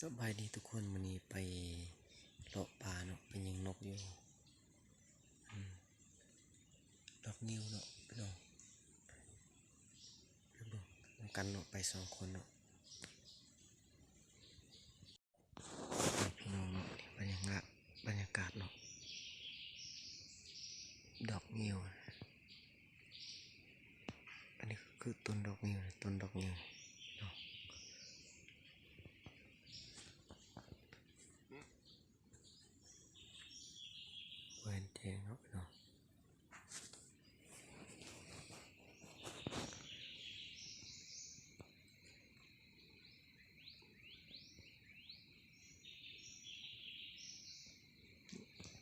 สบายดีทุกคนวันนี้ไปเลาะป่าเนาะไปยิงนกอยู่ดอกนิ้วเนาะพี่น้องกันเนาะไป2 คนเนาะพี่น้องเนาะบรรยากาศเนาะดอกนิ้วอันนี้คือต้นดอกนิ้วเนาะเว้นแจงเนาะพี่น้อง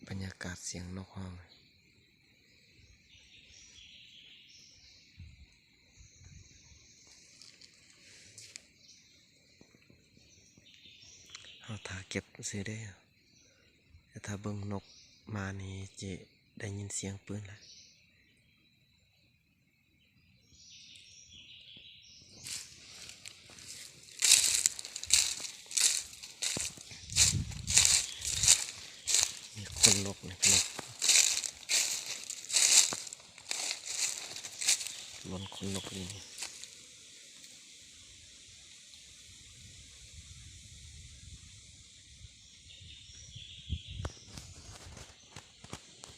บรรยากาศเสียงนกฮ้องเอาถาเก็บซื้อได้แต่ถ้าเบิ่งนกมานี่จะได้ยินเสียงปืนละมีคนนกนี่พี่น้องล้นคนนกนี่